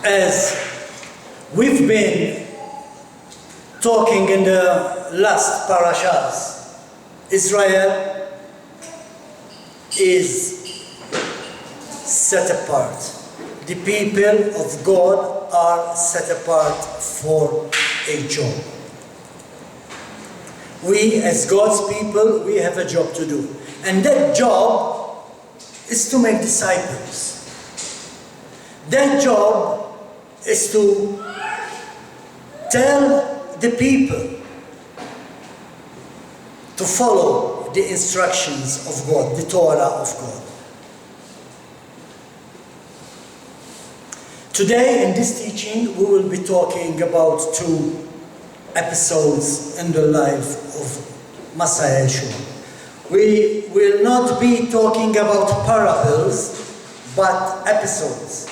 As we've been talking in the last parashas, Israel is set apart. The people of God are set apart for a job. We, as God's people, we have a job to do. And that job is to make disciples. That job is to tell the people to follow the instructions of God, the Torah of God. Today in this teaching we will be talking about two episodes in the life of Messiah Yeshua. We will not be talking about parables, but episodes.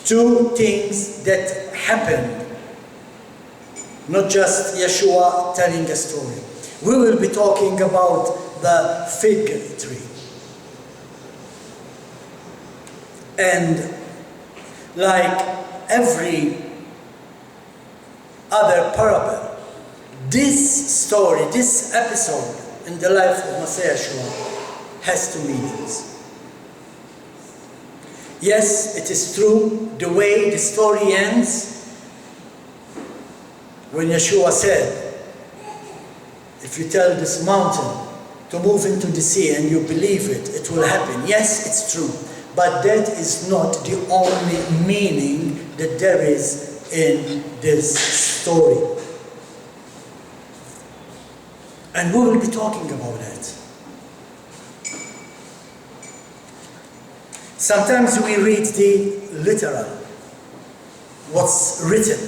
Two things that happened, not just Yeshua telling a story. We will be talking about the fig tree. And like every other parable, this story, this episode in the life of Messiah Yeshua has two meanings. Yes, it is true, the way the story ends, when Yeshua said, if you tell this mountain to move into the sea and you believe it, it will happen. Yes, it's true, but that is not the only meaning that there is in this story. And we will be talking about that. Sometimes we read the literal, what's written,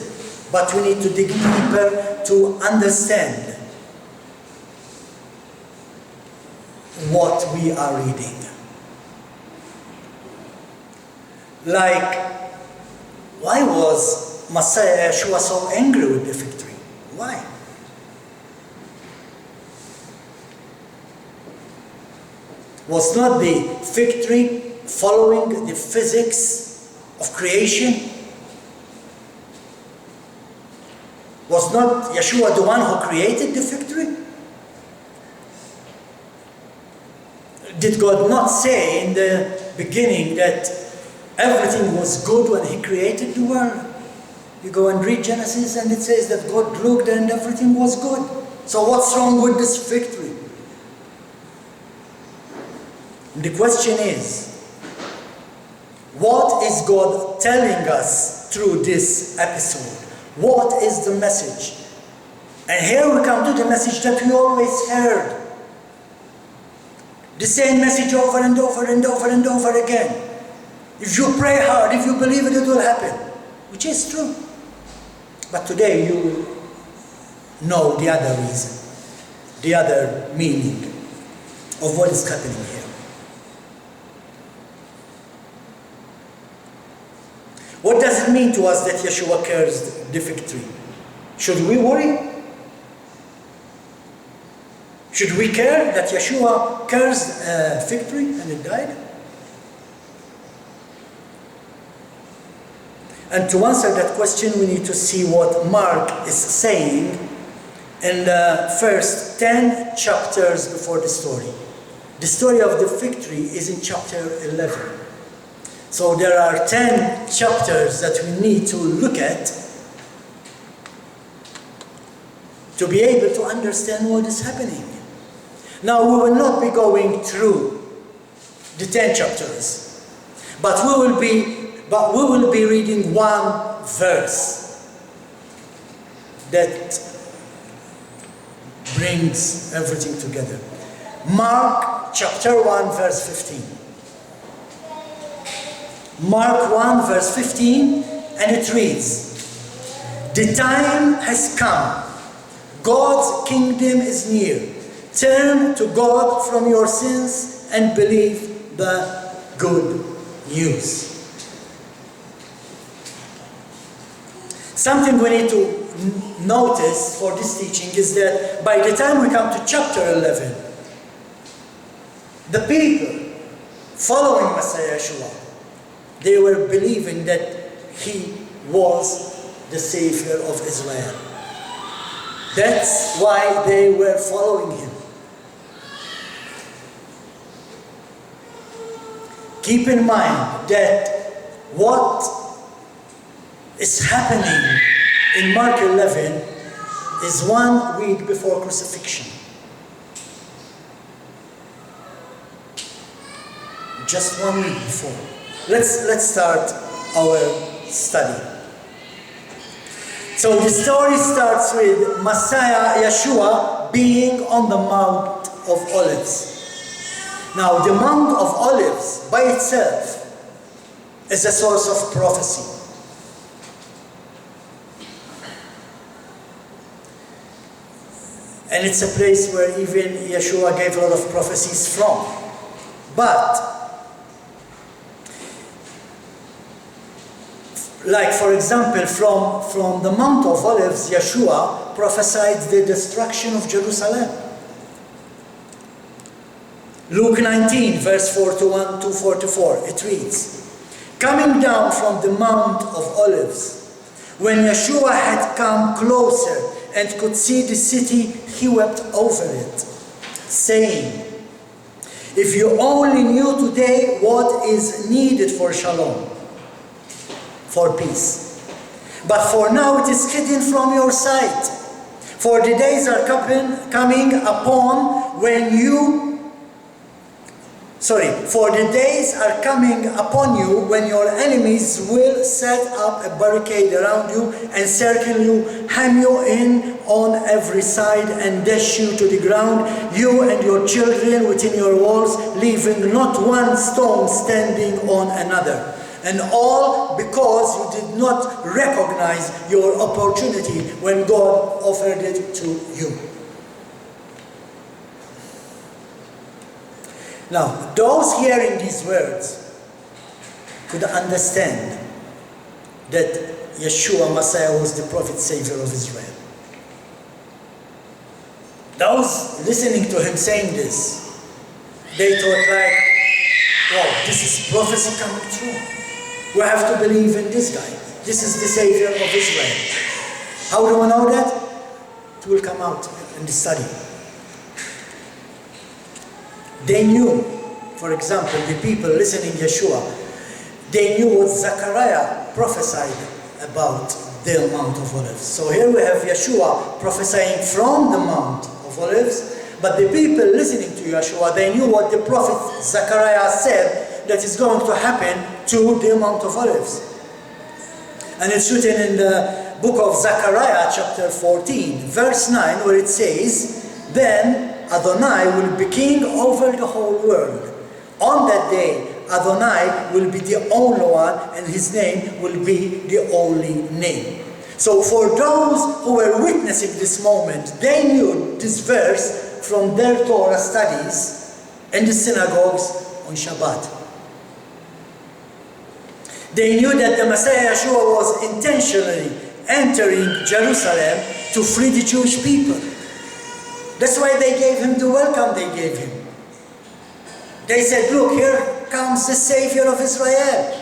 but we need to dig deeper to understand what we are reading. Like, why was Messiah Yeshua so angry with the fig tree? Why? Was not the fig tree following the physics of creation? Was not Yeshua the one who created the fig tree? Did God not say in the beginning that everything was good when He created the world? You go and read Genesis and it says that God looked and everything was good. So what's wrong with this fig tree? The question is, what is God telling us through this episode? What is the message? And here we come to the message that we always heard. The same message over and over and over and over again. If you pray hard, if you believe it, it will happen. Which is true. But today you will know the other reason, the other meaning of what is happening here. What does it mean to us that Yeshua cursed the fig tree? Should we worry? Should we care that Yeshua cursed a fig tree and it died? And to answer that question, we need to see what Mark is saying in the first 10 chapters before the story. The story of the fig tree is in chapter 11. So there are 10 chapters that we need to look at to be able to understand what is happening. Now we will not be going through the 10 chapters, but we will be reading one verse that brings everything together. Mark chapter 1 verse 15. Mark 1 verse 15, and it reads, "The time has come. God's kingdom is near. Turn to God from your sins and believe the good news." Something we need to notice for this teaching is that by the time we come to chapter 11, the people following Messiah Yeshua, they were believing that he was the Savior of Israel. That's why they were following him. Keep in mind that what is happening in Mark 11 is 1 week before crucifixion. Just 1 week before. Let's start our study. So the story starts with Messiah Yeshua being on the Mount of Olives. Now the Mount of Olives by itself is a source of prophecy. And it's a place where even Yeshua gave a lot of prophecies from. But like, for example, from the Mount of Olives, Yeshua prophesied the destruction of Jerusalem. Luke 19, verse 41 to 44, it reads, "Coming down from the Mount of Olives, when Yeshua had come closer and could see the city, he wept over it, saying, 'If you only knew today what is needed for shalom, for peace. But for now it is hidden from your sight. For the days are coming upon when you for the days are coming upon you when your enemies will set up a barricade around you, encircle you, hem you in on every side, and dash you to the ground, you and your children within your walls, leaving not one stone standing on another. And all because you did not recognize your opportunity when God offered it to you.'" Now, those hearing these words could understand that Yeshua, Messiah, was the prophet Savior of Israel. Those listening to him saying this, they thought like, wow, this is prophecy coming true. We have to believe in this guy. This is the Savior of Israel. How do we know that? It will come out in the study. They knew, for example, the people listening to Yeshua, they knew what Zechariah prophesied about the Mount of Olives. So here we have Yeshua prophesying from the Mount of Olives, but the people listening to Yeshua, they knew what the prophet Zechariah said that is going to happen to the Mount of Olives. And it's written in the book of Zechariah, chapter 14, verse 9, where it says, "Then Adonai will be king over the whole world. On that day, Adonai will be the only one, and his name will be the only name." So for those who were witnessing this moment, they knew this verse from their Torah studies in the synagogues on Shabbat. They knew that the Messiah Yeshua was intentionally entering Jerusalem to free the Jewish people. That's why they gave him the welcome they gave him. They said, "Look, here comes the Savior of Israel."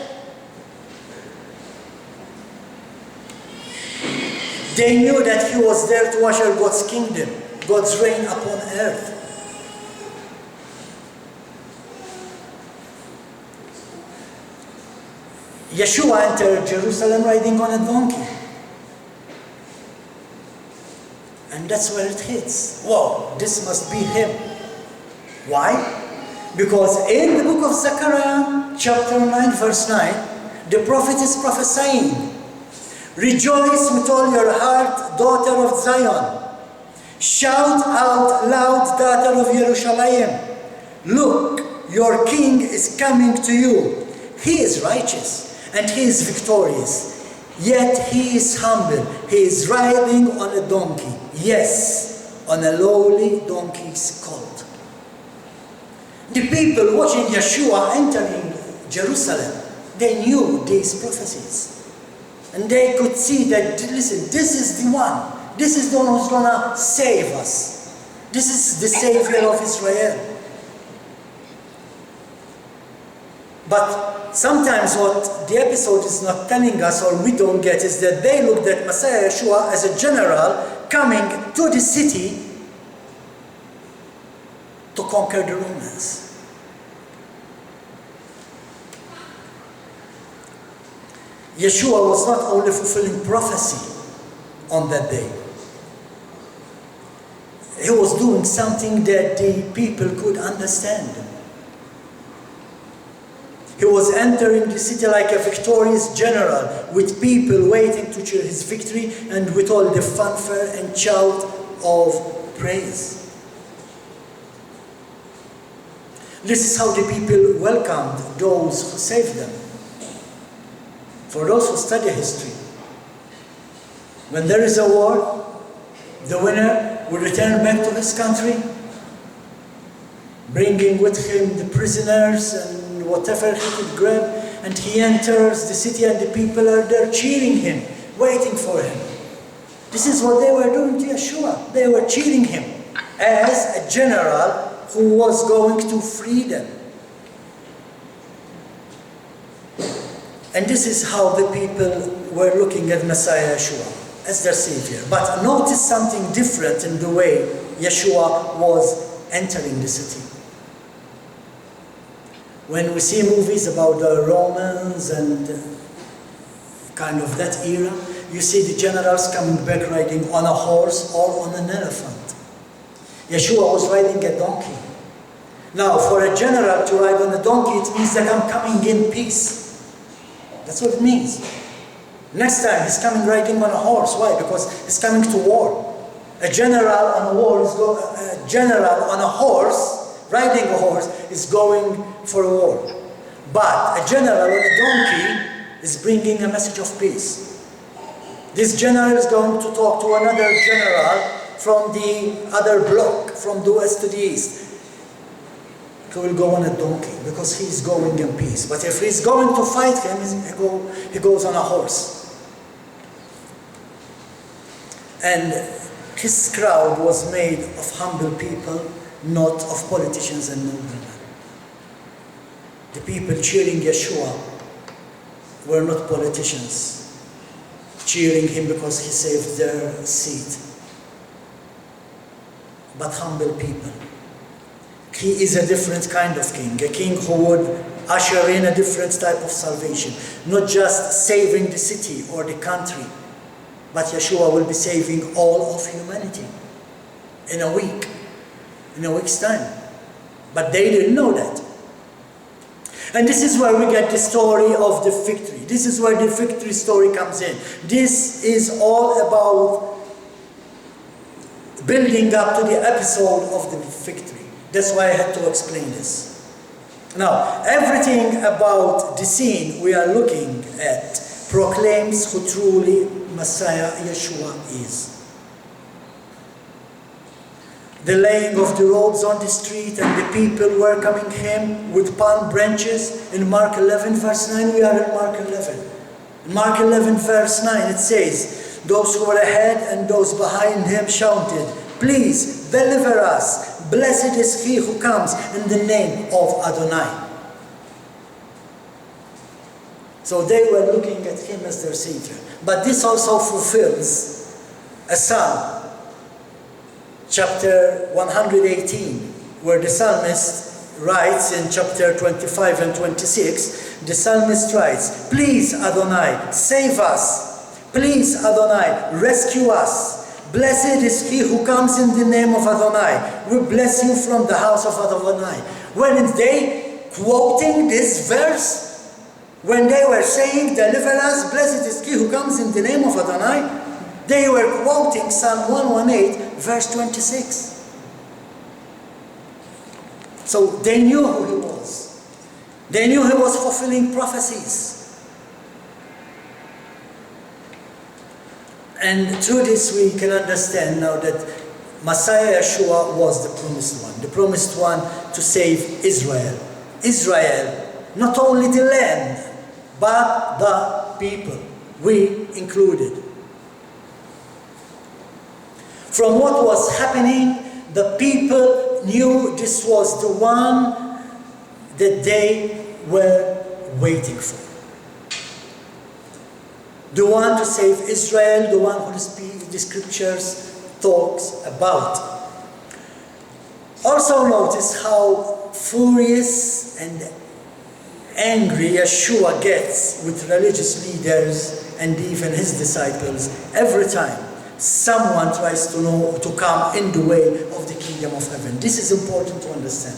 They knew that he was there to usher God's kingdom, God's reign upon earth. Yeshua entered Jerusalem riding on a donkey. And that's where it hits. Whoa, this must be him. Why? Because in the book of Zechariah, chapter 9, verse 9, the prophet is prophesying, "Rejoice with all your heart, daughter of Zion. Shout out loud, daughter of Jerusalem. Look, your king is coming to you. He is righteous and he is victorious. Yet he is humble. He is riding on a donkey. Yes, on a lowly donkey's colt." The people watching Yeshua entering Jerusalem, they knew these prophecies. And they could see that, listen, this is the one. This is the one who's going to save us. This is the Savior of Israel. But sometimes what the episode is not telling us, or we don't get, is that they looked at Messiah Yeshua as a general coming to the city to conquer the Romans. Yeshua was not only fulfilling prophecy on that day. He was doing something that the people could understand. He was entering the city like a victorious general, with people waiting to cheer his victory and with all the fanfare and shout of praise. This is how the people welcomed those who saved them. For those who study history, when there is a war, the winner will return back to his country, bringing with him the prisoners and whatever he could grab, and he enters the city and the people are there cheering him, waiting for him. This is what they were doing to Yeshua. They were cheering him as a general who was going to free them. And this is how the people were looking at Messiah Yeshua as their Savior. But notice something different in the way Yeshua was entering the city. When we see movies about the Romans and kind of that era, you see the generals coming back riding on a horse or on an elephant. Yeshua was riding a donkey. Now, for a general to ride on a donkey, it means that I'm coming in peace. That's what it means. Next time, he's coming riding on a horse. Why? Because he's coming to war. A general on a horse, riding a horse, is going for a war. But a general on a donkey is bringing a message of peace. This general is going to talk to another general from the other block, from the west to the east. He will go on a donkey because he's going in peace. But if he's going to fight him, he goes on a horse. And his crowd was made of humble people, not of politicians and noblemen. The people cheering Yeshua were not politicians, cheering him because he saved their seat, but humble people. He is a different kind of king, a king who would usher in a different type of salvation, not just saving the city or the country, but Yeshua will be saving all of humanity in a week's time. But they didn't know that. And this is where we get the story of the victory. This is where the victory story comes in. This is all about building up to the episode of the victory. That's why I had to explain this. Now, everything about the scene we are looking at proclaims who truly Messiah Yeshua is. The laying of the robes on the street and the people welcoming him with palm branches in Mark 11 verse 9, we are in Mark 11. In Mark 11 verse 9 it says, those who were ahead and those behind him shouted, "Please deliver us. Blessed is he who comes in the name of Adonai." So they were looking at him as their Savior. But this also fulfills a psalm, chapter 118, where the psalmist writes in chapter 25 and 26, the psalmist writes, "Please Adonai, save us. Please Adonai, rescue us. Blessed is he who comes in the name of Adonai. We bless you from the house of Adonai." Weren't they quoting this verse? When they were saying, "Deliver us, blessed is he who comes in the name of Adonai," they were quoting Psalm 118, verse 26. So they knew who he was. They knew he was fulfilling prophecies. And through this we can understand now that Messiah Yeshua was the promised one to save Israel. Israel, not only the land, but the people, we included. From what was happening, the people knew this was the one that they were waiting for. The one to save Israel, the one who the scriptures talks about. Also notice how furious and angry Yeshua gets with religious leaders and even his disciples every time someone tries to come in the way of the kingdom of heaven. This is important to understand.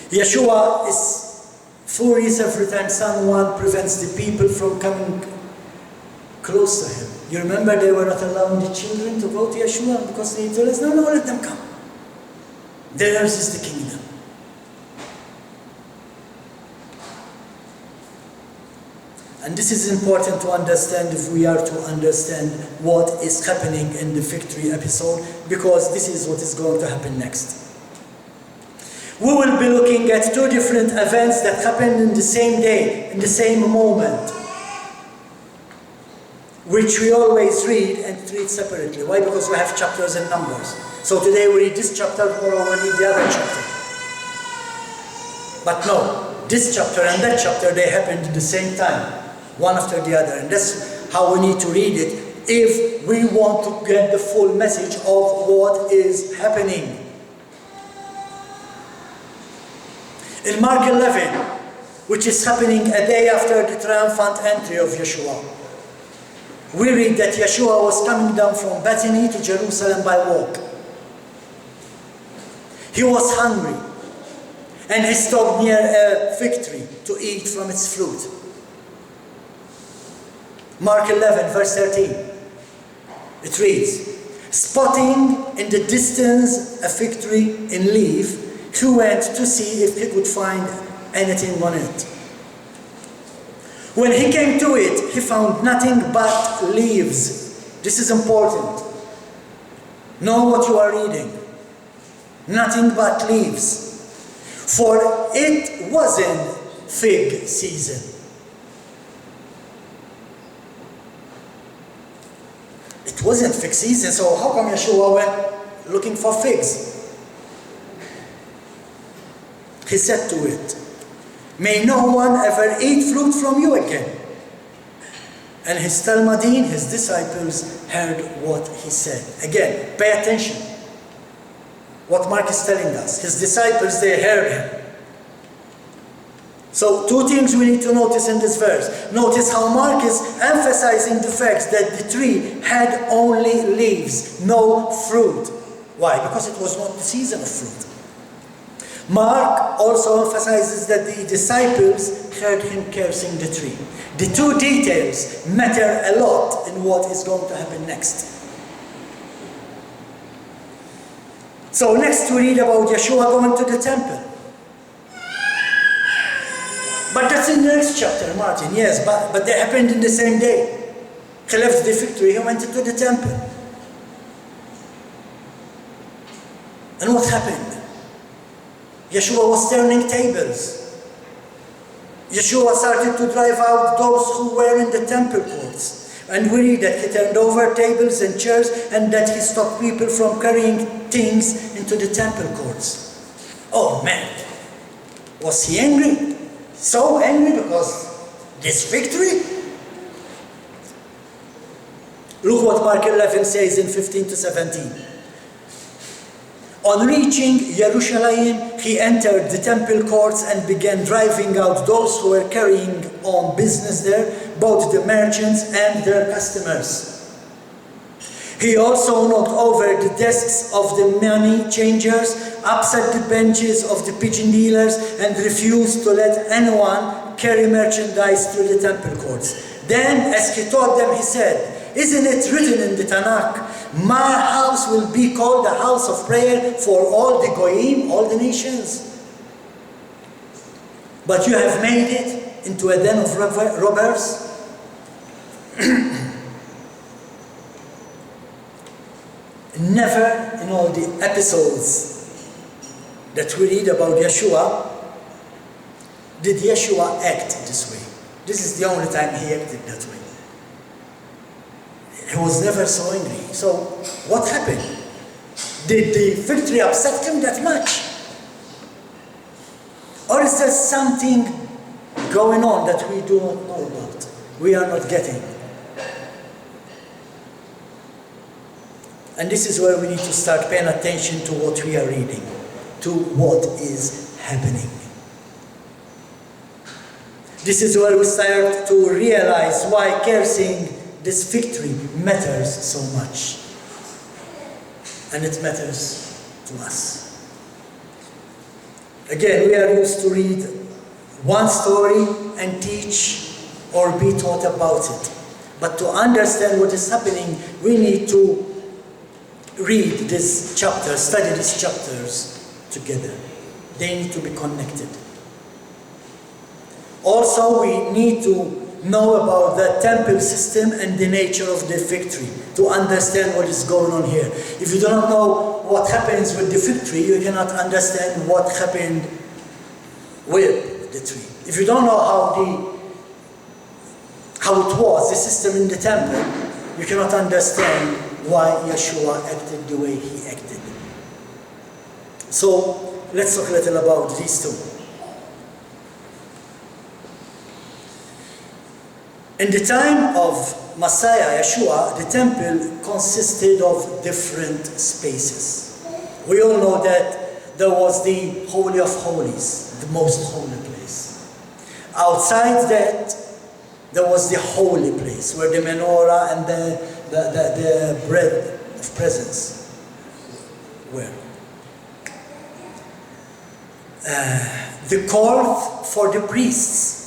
Yeshua is furious every time someone prevents the people from coming close to him. You remember they were not allowing the children to go to Yeshua because they told us, no, let them come. Theirs is the kingdom. And this is important to understand if we are to understand what is happening in the victory episode, because this is what is going to happen next. We will be looking at two different events that happened in the same day, in the same moment, which we always read and treat separately. Why? Because we have chapters and numbers. So today we read this chapter, tomorrow we read the other chapter. But no, this chapter and that chapter, they happened at the same time, one after the other. And that's how we need to read it if we want to get the full message of what is happening. In Mark 11, which is happening a day after the triumphant entry of Yeshua, we read that Yeshua was coming down from Bethany to Jerusalem by walk. He was hungry, and he stopped near a fig tree to eat from its fruit. Mark 11, verse 13. It reads, spotting in the distance a fig tree in leaf, he went to see if he could find anything on it. When he came to it, he found nothing but leaves. This is important. Know what you are reading. Nothing but leaves. For it wasn't fig season. It wasn't fig season, so how come Yeshua went looking for figs? He said to it, may no one ever eat fruit from you again. And his Talmudim, his disciples, heard what he said. Again, pay attention. What Mark is telling us. His disciples, they heard him. So, two things we need to notice in this verse. Notice how Mark is emphasizing the fact that the tree had only leaves, no fruit. Why? Because it was not the season of fruit. Mark also emphasizes that the disciples heard him cursing the tree. The two details matter a lot in what is going to happen next. So next we read about Yeshua going to the temple. But that's in the next chapter, Martin, yes, but they happened in the same day. He left the fig tree, he went into the temple. And what happened? Yeshua was turning tables. Yeshua started to drive out those who were in the temple courts. And we read that he turned over tables and chairs and that he stopped people from carrying things into the temple courts. Oh man, was he angry? So angry because this victory? Look what Mark 11 says in 15 to 17. On reaching Jerusalem, he entered the temple courts and began driving out those who were carrying on business there, both the merchants and their customers. He also knocked over the desks of the money changers, upset the benches of the pigeon dealers, and refused to let anyone carry merchandise through the temple courts. Then, as he taught them, he said, isn't it written in the Tanakh, my house will be called the house of prayer for all the Goyim, all the nations? But you have made it into a den of robbers. Never in all the episodes that we read about Yeshua did Yeshua act this way. This is the only time he acted that way. He was never so angry. So, what happened? Did the victory upset him that much? Or is there something going on that we do not know about? We are not getting. And this is where we need to start paying attention to what we are reading, to what is happening. This is where we start to realize why cursing this victory matters so much. And it matters to us. Again, we are used to read one story and teach or be taught about it. But to understand what is happening, we need to read this chapter, study these chapters together. They need to be connected. Also, we need to know about the temple system and the nature of the victory to understand what is going on here. If you do not know what happens with the victory, you cannot understand what happened with the tree. If you don't know how it was, the system in the temple, you cannot understand why Yeshua acted the way he acted. So, let's talk a little about these two. In the time of Messiah, Yeshua, the temple consisted of different spaces. We all know that there was the Holy of Holies, the most holy place. Outside that, there was the holy place, where the menorah and the bread of presence were. The court for the priests.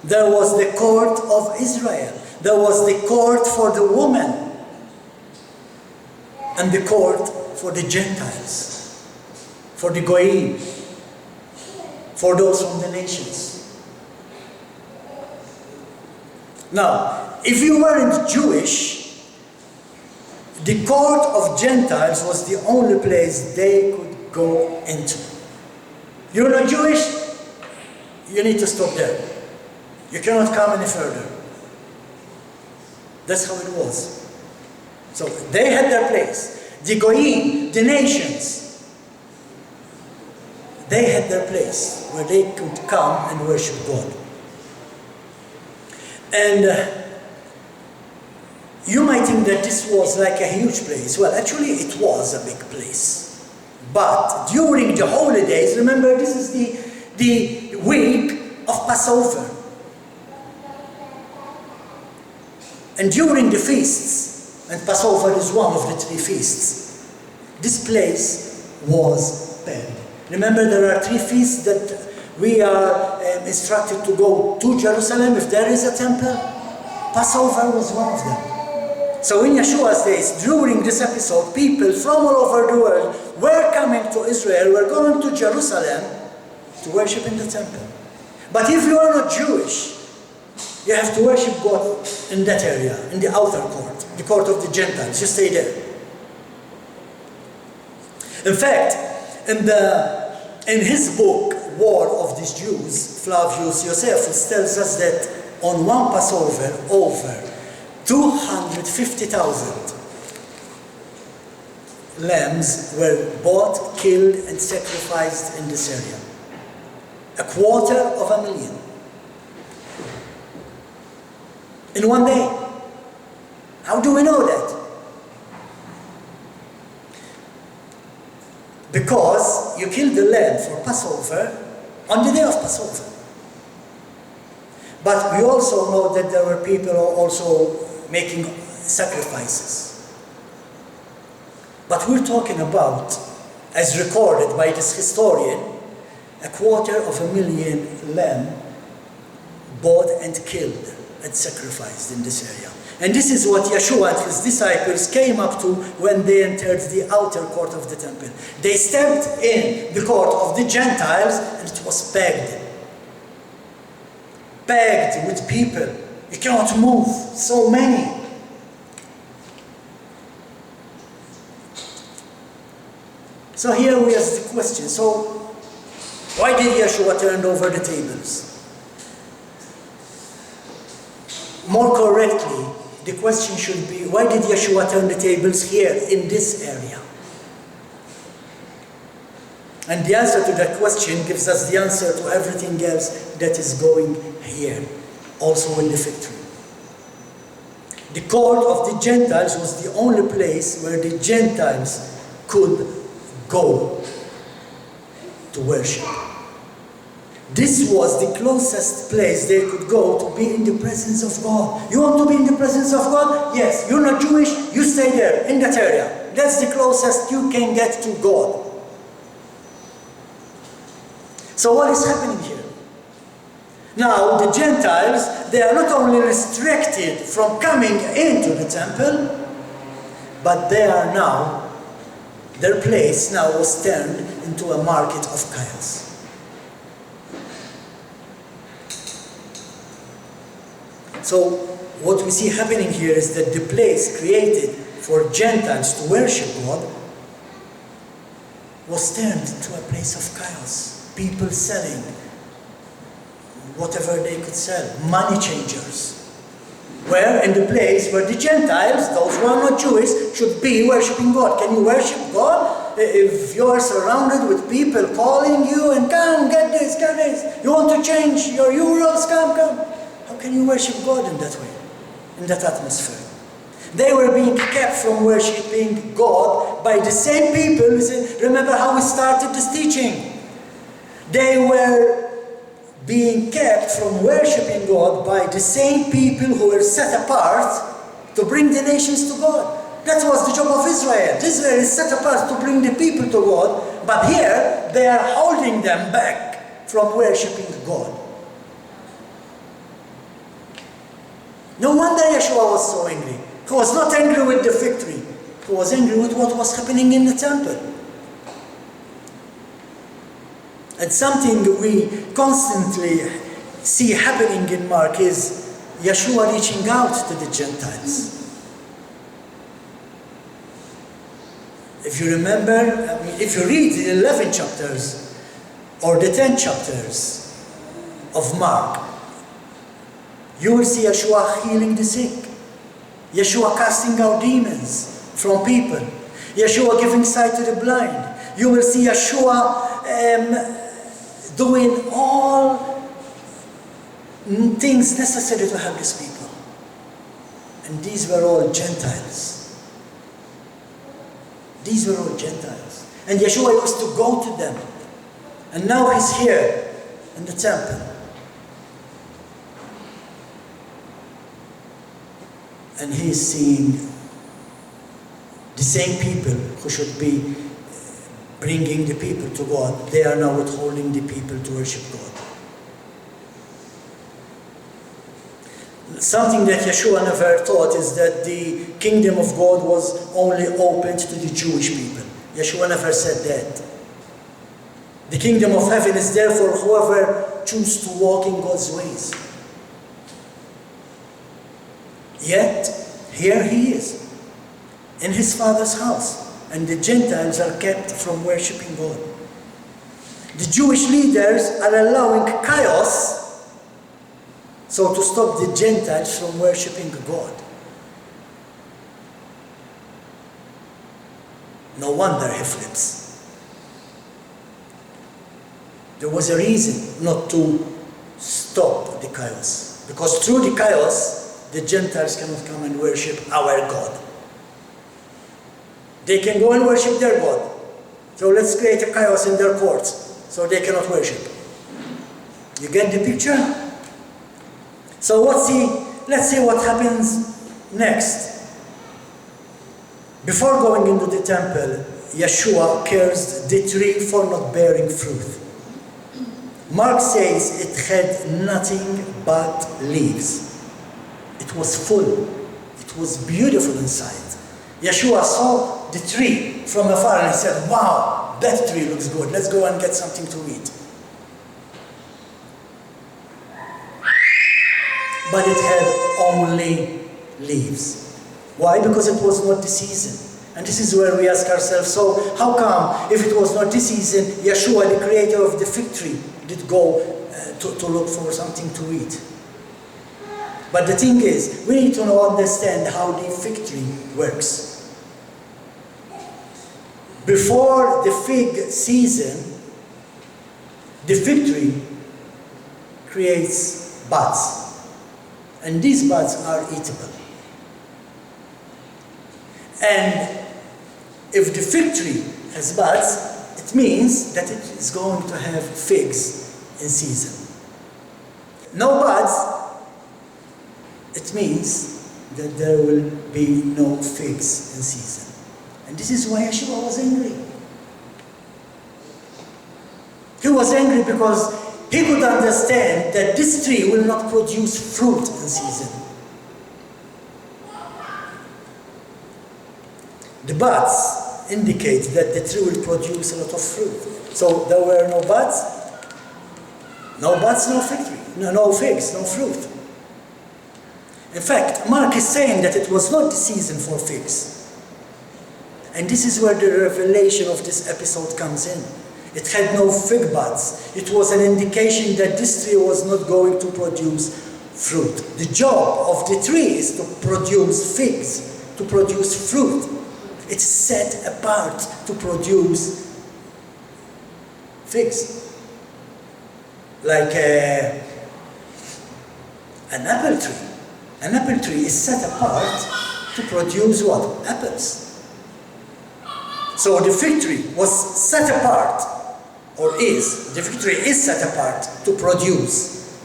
There was the court of Israel. There was the court for the woman. And the court for the Gentiles. For the Goyim. For those from the nations. Now, if you weren't Jewish, the court of Gentiles was the only place they could go into. You're not Jewish? You need to stop there. You cannot come any further. That's how it was. So they had their place. The Goyim, the nations, they had their place where they could come and worship God. And you might think that this was like a huge place. Well, actually it was a big place. But during the holidays, remember this is the week of Passover. And during the feasts, and Passover is one of the three feasts, this place was buried. Remember, there are three feasts that we are instructed to go to Jerusalem if there is a temple. Passover was one of them. So in Yeshua's days, during this episode, people from all over the world were coming to Israel, were going to Jerusalem to worship in the temple. But if you are not Jewish, you have to worship God in that area, in the outer court, the court of the Gentiles. You stay there. In fact, in his book, War of the Jews, Flavius Josephus tells us that on one Passover, over 250,000 lambs were bought, killed, and sacrificed in this area. 250,000. In one day. How do we know that? Because you kill the lamb for Passover on the day of Passover. But we also know that there were people also making sacrifices. But we're talking about, as recorded by this historian, 250,000 lamb bought and killed and sacrificed in this area. And this is what Yeshua and his disciples came up to when they entered the outer court of the temple. They stepped in the court of the Gentiles and it was packed. Packed with people. You cannot move. So many. So here we ask the question. So why did Yeshua turn over the tables? More correctly, the question should be, why did Yeshua turn the tables here in this area? And the answer to that question gives us the answer to everything else that is going here, also in the fig tree. The court of the Gentiles was the only place where the Gentiles could go to worship. This was the closest place they could go to be in the presence of God. You want to be in the presence of God? Yes. You're not Jewish? You stay there, in that area. That's the closest you can get to God. So what is happening here? Now, the Gentiles, they are not only restricted from coming into the temple, but they are now, their place now was turned into a market of chaos. So what we see happening here is that the place created for Gentiles to worship God was turned into a place of chaos. People selling whatever they could sell, money changers. Where in the place where the Gentiles, those who are not Jewish, should be worshipping God. Can you worship God if you are surrounded with people calling you and come, get this, get this. You want to change your euros, come. How can you worship God in that way, in that atmosphere? They were being kept from worshipping God by the same people. Remember how we started this teaching. They were being kept from worshipping God by the same people who were set apart to bring the nations to God. That was the job of Israel. Israel is set apart to bring the people to God, but here they are holding them back from worshipping God. No wonder Yeshua was so angry. He was not angry with the fig tree. He was angry with what was happening in the temple. And something we constantly see happening in Mark is Yeshua reaching out to the Gentiles. If you remember, if you read the 11 chapters or the 10 chapters of Mark, you will see Yeshua healing the sick, Yeshua casting out demons from people, Yeshua giving sight to the blind. You will see Yeshua doing all things necessary to help these people. And these were all Gentiles. These were all Gentiles. And Yeshua used to go to them. And now he's here in the temple. And he's seeing the same people who should be bringing the people to God. They are now withholding the people to worship God. Something that Yeshua never taught is that the kingdom of God was only open to the Jewish people. Yeshua never said that. The kingdom of heaven is there for whoever chooses to walk in God's ways. Yet, here he is, in his Father's house, and the Gentiles are kept from worshipping God. The Jewish leaders are allowing chaos, so to stop the Gentiles from worshipping God. No wonder he flips. There was a reason not to stop the chaos, because through the chaos, the Gentiles cannot come and worship our God. They can go and worship their God. So let's create a chaos in their courts so they cannot worship. You get the picture? So let's see what happens next. Before going into the temple, Yeshua cursed the tree for not bearing fruit. Mark says it had nothing but leaves. It was full. It was beautiful inside. Yeshua saw the tree from afar and he said, wow, that tree looks good. Let's go and get something to eat. But it had only leaves. Why? Because it was not the season. And this is where we ask ourselves, so how come if it was not the season, Yeshua, the creator of the fig tree, did go to look for something to eat? But the thing is, we need to understand how the fig tree works. Before the fig season, The fig tree creates buds, and these buds are eatable. And if the fig tree has buds, it means that it is going to have figs in season. No buds, it means that there will be no figs in season. And this is why Yeshua was angry. He was angry because he could understand that this tree will not produce fruit in season. The buds indicate that the tree will produce a lot of fruit. So there were no buds, no fig tree, no figs, no fruit. In fact, Mark is saying that it was not the season for figs. And this is where the revelation of this episode comes in. It had no fig buds. It was an indication that this tree was not going to produce fruit. The job of the tree is to produce figs, to produce fruit. It's set apart to produce figs. Like an apple tree. An apple tree is set apart to produce what? Apples. So the fig tree was set apart, the fig tree is set apart to produce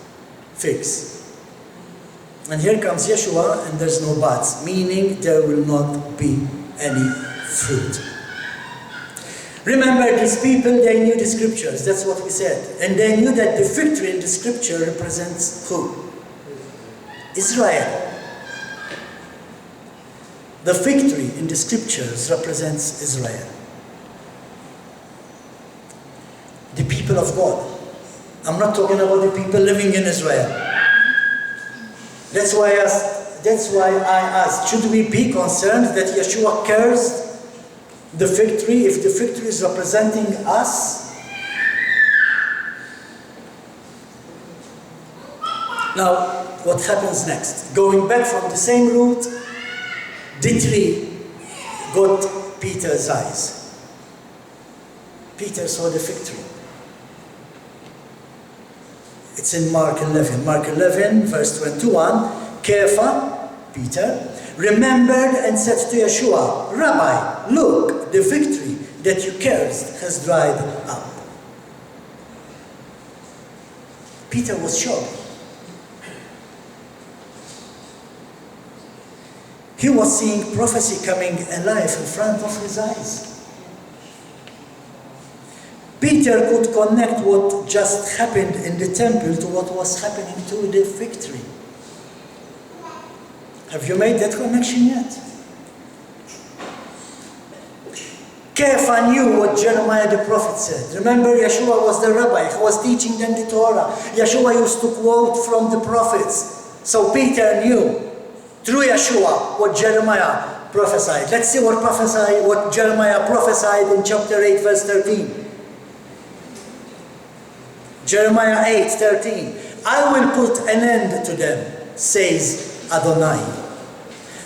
figs. And here comes Yeshua, and there's no buds, meaning there will not be any fruit. Remember, these people, they knew the scriptures, that's what we said. And they knew that the fig tree in the scripture represents who? Israel. The fig tree in the scriptures represents Israel. The people of God. I'm not talking about the people living in Israel. That's why I asked, should we be concerned that Yeshua cursed the fig tree if the fig tree is representing us? Now, what happens next? Going back from the same route, the tree got Peter's eyes. Peter saw the fig tree. It's in Mark 11. Mark 11, verse 21. Kepha, Peter, remembered and said to Yeshua, Rabbi, look, the fig tree that you cursed has dried up. Peter was shocked. He was seeing prophecy coming alive in front of his eyes. Peter could connect what just happened in the temple to what was happening to the fig tree. Have you made that connection yet? Kepha knew what Jeremiah the prophet said. Remember, Yeshua was the rabbi. He was teaching them the Torah. Yeshua used to quote from the prophets. So Peter knew through Yeshua what Jeremiah prophesied. Let's see what Jeremiah prophesied in chapter 8, verse 13. Jeremiah 8:13. I will put an end to them, says Adonai.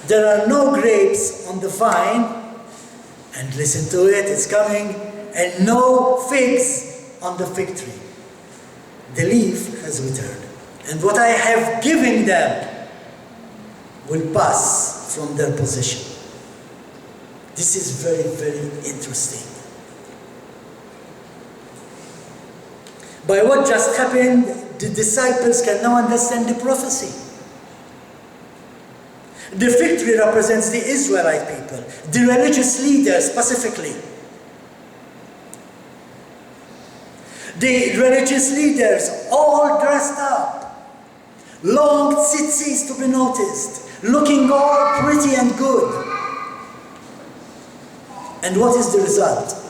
There are no grapes on the vine, and listen to it, it's coming, and no figs on the fig tree. The leaf has withered, and what I have given them will pass from their possession. This is very, very interesting. By what just happened, the disciples can now understand the prophecy. The fig tree represents the Israelite people, the religious leaders specifically. The religious leaders all dressed up, long tzitzis to be noticed, looking all pretty and good. And what is the result?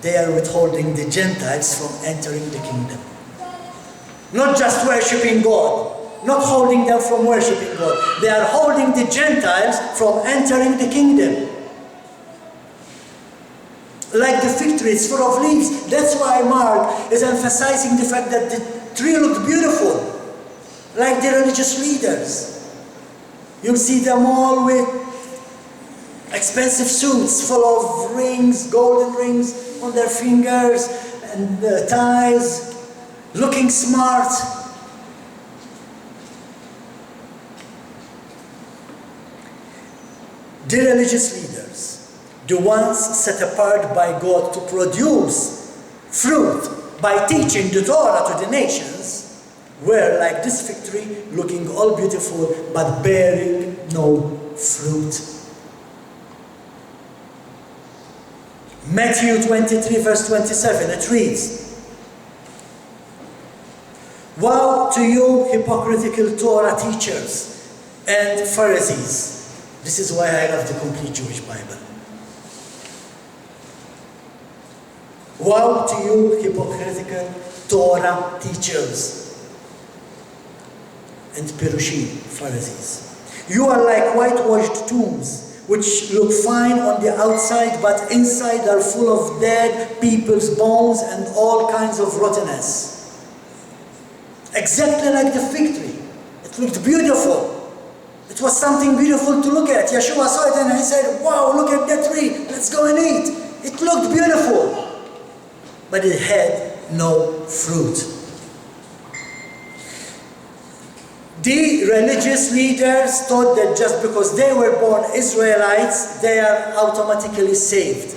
They are withholding the Gentiles from entering the kingdom. Not just worshipping God, not holding them from worshipping God. They are holding the Gentiles from entering the kingdom. Like the fig tree, it's full of leaves. That's why Mark is emphasizing the fact that the tree looked beautiful. Like the religious leaders. You'll see them all with expensive suits full of rings, golden rings on their fingers, and ties, looking smart. The religious leaders, the ones set apart by God to produce fruit by teaching the Torah to the nations, were like this fig tree, looking all beautiful but bearing no fruit. Matthew 23 verse 27, it reads, "Woe to you hypocritical Torah teachers and Pharisees." This is why I love the complete Jewish Bible. Woe to you hypocritical Torah teachers and Perushim, Pharisees. You are like whitewashed tombs, which look fine on the outside, but inside are full of dead people's bones and all kinds of rottenness. Exactly like the fig tree. It looked beautiful. It was something beautiful to look at. Yeshua saw it and he said, "Wow, look at that tree. Let's go and eat." It looked beautiful, but it had no fruit. The religious leaders thought that just because they were born Israelites, they are automatically saved.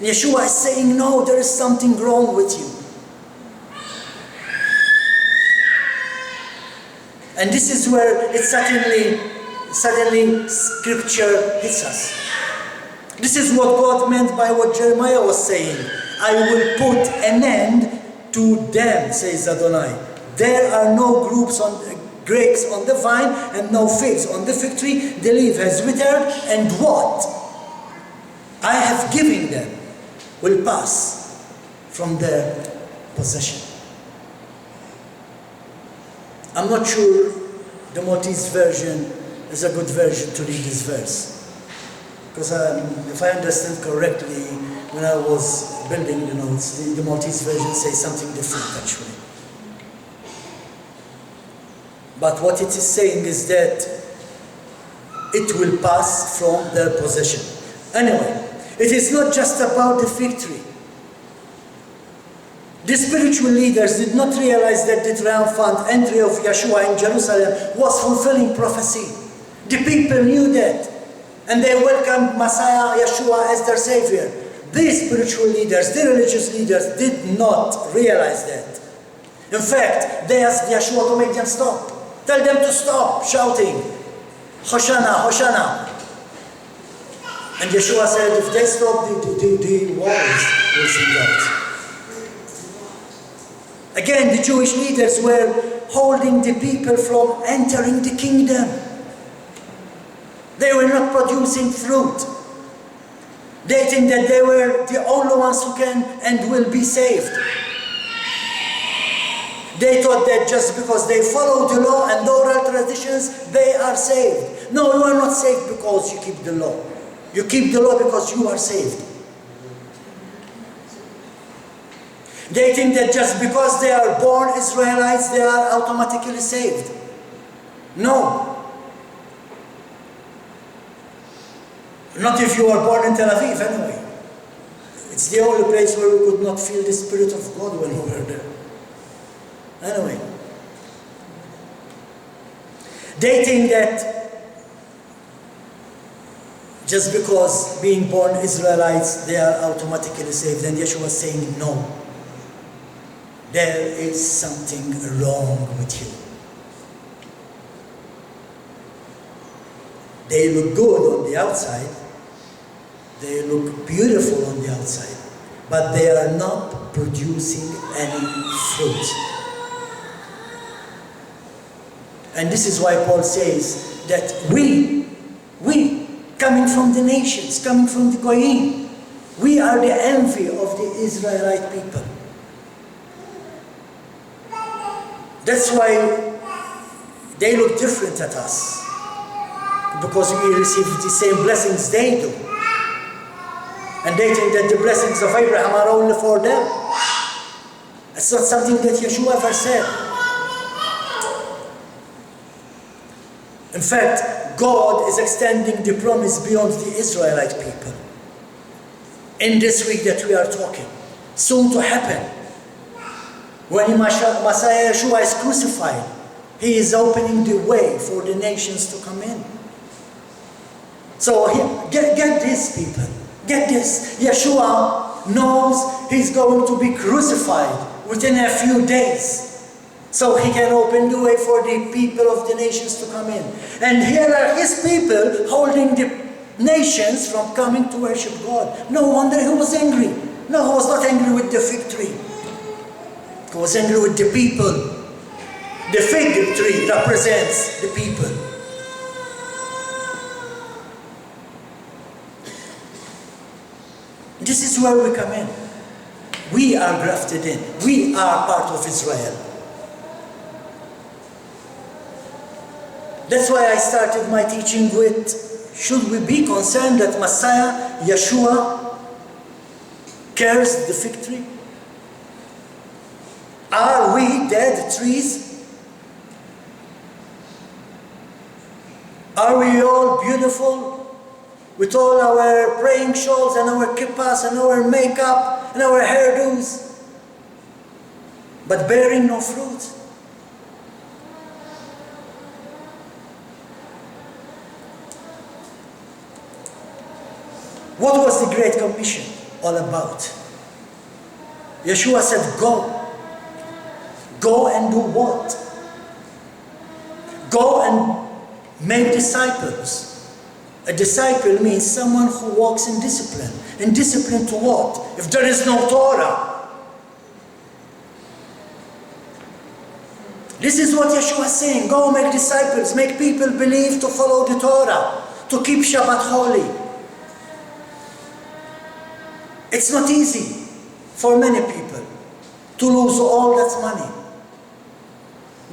Yeshua is saying, no, there is something wrong with you. And this is where it suddenly scripture hits us. This is what God meant by what Jeremiah was saying. "I will put an end to them, says Adonai. There are no grapes on the vine and no figs on the fig tree. The leaf has withered, and what I have given them will pass from their possession." I'm not sure the Maltese version is a good version to read this verse. Because if I understand correctly, when I was building the notes, the Maltese version says something different actually. But what it is saying is that it will pass from their possession. Anyway, it is not just about the fig tree. The spiritual leaders did not realize that the triumphant entry of Yeshua in Jerusalem was fulfilling prophecy. The people knew that, and they welcomed Messiah Yeshua as their Savior. These spiritual leaders, the religious leaders, did not realize that. In fact, they asked Yeshua to make them stop. Tell them to stop shouting, "Hoshana, Hoshana." And Yeshua said, if they stop, the walls will sing out. Again, the Jewish leaders were holding the people from entering the kingdom. They were not producing fruit. They think that they were the only ones who can and will be saved. They thought that just because they follow the law and the oral traditions, they are saved. No, you are not saved because you keep the law. You keep the law because you are saved. They think that just because they are born Israelites, they are automatically saved. No. Not if you are born in Tel Aviv, anyway. It's the only place where we could not feel the Spirit of God when we were there. Anyway. They think that just because being born Israelites, they are automatically saved. And Yeshua was saying, no. There is something wrong with you. They look good on the outside. They look beautiful on the outside. But they are not producing any fruit. And this is why Paul says that we, coming from the nations, coming from the Goyim, we are the envy of the Israelite people. That's why they look different at us. Because we receive the same blessings they do. And they think that the blessings of Abraham are only for them. It's not something that Yeshua ever said. In fact, God is extending the promise beyond the Israelite people. In this week that we are talking, soon to happen. When Messiah Yeshua is crucified, he is opening the way for the nations to come in. So get this, people. Get this. Yeshua knows he's going to be crucified within a few days. So he can open the way for the people of the nations to come in. And here are his people holding the nations from coming to worship God. No wonder he was angry. No, he was not angry with the fig tree. He was angry with the people. The fig tree represents the people. This is where we come in. We are grafted in. We are part of Israel. That's why I started my teaching with, should we be concerned that Messiah, Yeshua, cursed the fig tree? Are we dead trees? Are we all beautiful with all our praying shawls and our kippas and our makeup and our hairdos, but bearing no fruit? What was the Great Commission all about? Yeshua said, go. Go and do what? Go and make disciples. A disciple means someone who walks in discipline. In discipline to what? If there is no Torah. This is what Yeshua is saying. Go make disciples. Make people believe to follow the Torah. To keep Shabbat holy. It's not easy for many people to lose all that money.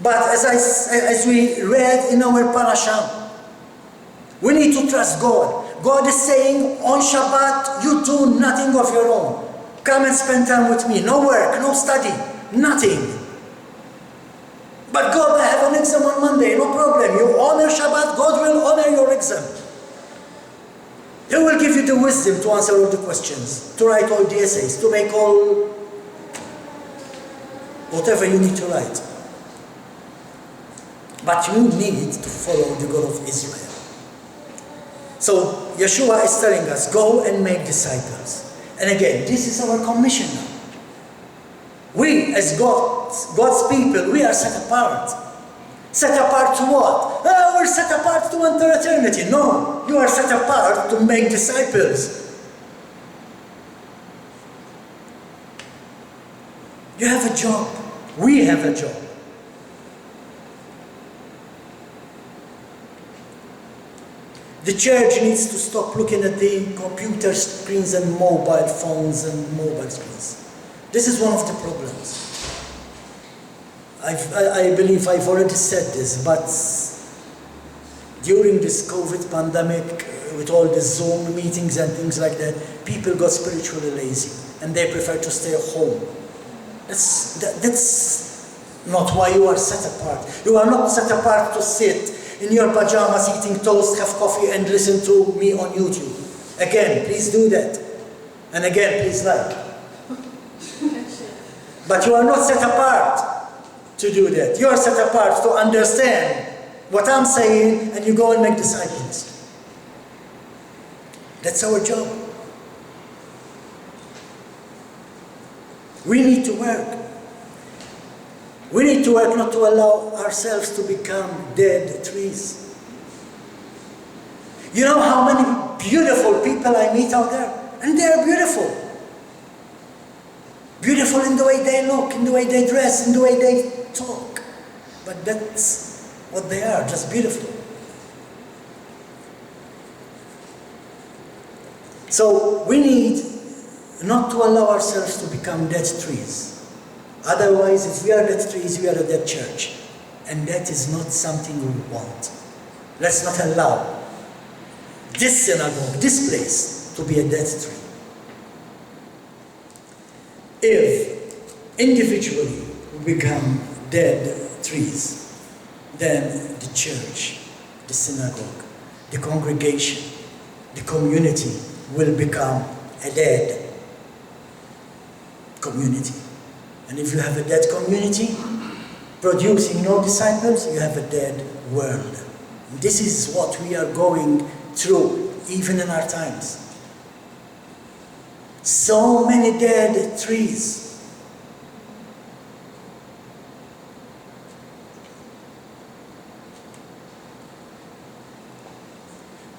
But as we read in our parasha, we need to trust God. God is saying, on Shabbat, you do nothing of your own. Come and spend time with me. No work, no study, nothing. But God, I have an exam on Monday, no problem. You honor Shabbat, God will honor your exam. He will give you the wisdom to answer all the questions, to write all the essays, to make all whatever you need to write. But you need to follow the God of Israel. So Yeshua is telling us, go and make disciples. And again, this is our commission now. We as God's people, we are set apart. Set apart to what? Oh, we're set apart to enter eternity. No, you are set apart to make disciples. You have a job. We have a job. The church needs to stop looking at the computer screens and mobile phones and mobile screens. This is one of the problems. I believe I've already said this, but during this COVID pandemic, with all the Zoom meetings and things like that, people got spiritually lazy and they prefer to stay home. That's not why you are set apart. You are not set apart to sit in your pajamas, eating toast, have coffee, and listen to me on YouTube. Again, please do that. And again, please like. But you are not set apart to do that. You are set apart to understand what I'm saying, and you go and make disciples. That's our job. We need to work. We need to work not to allow ourselves to become dead trees. You know how many beautiful people I meet out there? And they are beautiful. Beautiful in the way they look, in the way they dress, in the way they talk. But that's what they are, just beautiful. So we need not to allow ourselves to become dead trees. Otherwise, if we are dead trees, we are a dead church. And that is not something we want. Let's not allow this synagogue, this place, to be a dead tree. If individually we become dead trees, then the church, the synagogue, the congregation, the community will become a dead community. And if you have a dead community, producing no disciples, you have a dead world. And this is what we are going through, even in our times. So many dead trees.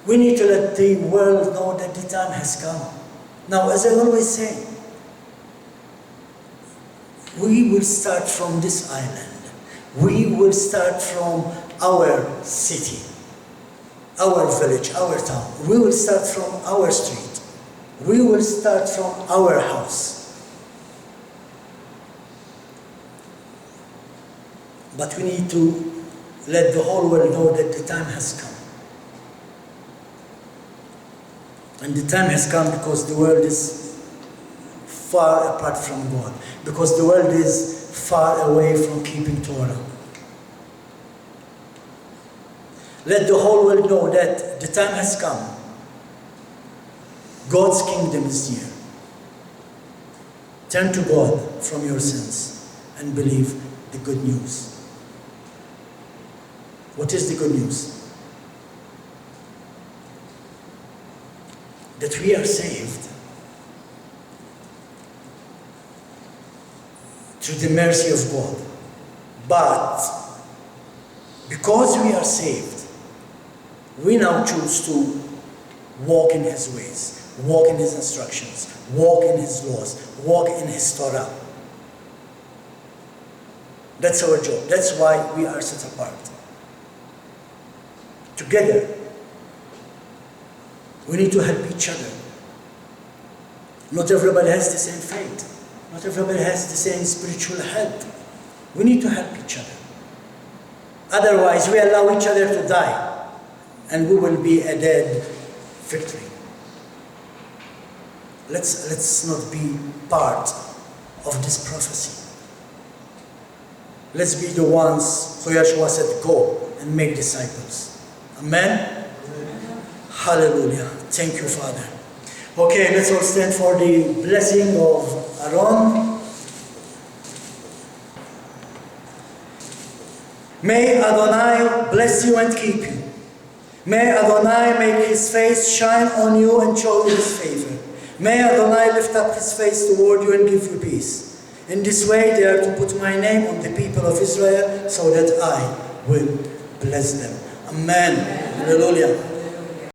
We need to let the world know that the time has come. Now, as I always say, we will start from this island. We will start from our city, our village, our town. We will start from our street. We will start from our house. But we need to let the whole world know that the time has come. And the time has come because the world is far apart from God. Because the world is far away from keeping Torah. Let the whole world know that the time has come. God's kingdom is near. Turn to God from your sins and believe the good news. What is the good news? That we are saved through the mercy of God. But because we are saved, we now choose to walk in His ways, walk in His instructions, walk in His laws, walk in His Torah. That's our job. That's why we are set apart. Together, we need to help each other. Not everybody has the same faith. Not everybody has the same spiritual help. We need to help each other. Otherwise, we allow each other to die, and we will be a dead victory. Let's not be part of this prophecy. Let's be the ones who Yeshua said, go and make disciples. Amen? Hallelujah. Thank you, Father. Okay, let's all stand for the blessing of Aaron. May Adonai bless you and keep you. May Adonai make His face shine on you and show you His favor. May Adonai lift up His face toward you and give you peace. In this way they are to put my name on the people of Israel so that I will bless them. Amen. Hallelujah.